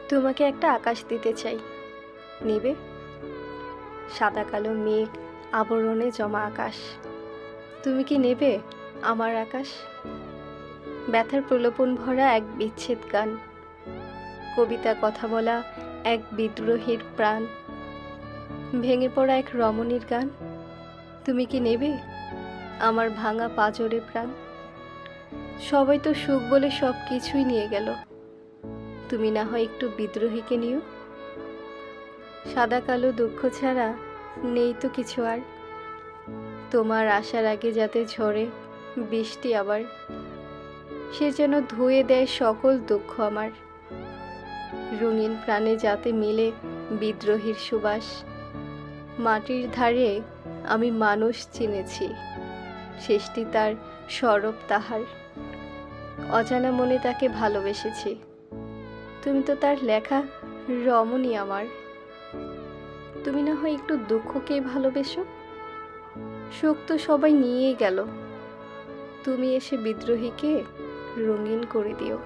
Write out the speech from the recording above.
তোমাকে একটা আকাশ দিতে চাই, নেবে? সাদা কালো মেঘ আবরণে জমা আকাশ। তুমি কি নেবে আমার আকাশ? ব্যথার প্রলোভন ভরা এক বিচ্ছেদ গান, কবিতা কথা বলা এক বিদ্রোহীর প্রাণ, ভেঙে পড়া এক রমণীর গান। তুমি কি নেবে আমার ভাঙা পাঁজরে প্রাণ? সবাই তো সুখ বলে সব কিছুই নিয়ে গেল, তুমি না হয় একটু বিদ্রোহীকে নিও। সাদা কালো দুঃখ ছাড়া নেই তো কিছু আর, তোমার আসার আগে যাতে ঝরে বৃষ্টি আবার, সে যেন ধুয়ে দেয় সকল দুঃখ আমার। রঙিন প্রাণে যাতে মিলে বিদ্রোহীর সুবাস, মাটির ধারে আমি মানুষ চিনেছি, শেষটি তার সরব তাহার। অজানা মনে তাকে ভালোবেসেছি, তুমি তো তার লেখা রমণী আমার। তুমি না হয় একটু দুঃখকে ভালোবেসো, সুখ তো সবাই নিয়েই গেল, তুমি এসে বিদ্রোহীকে রঙিন করে দিও।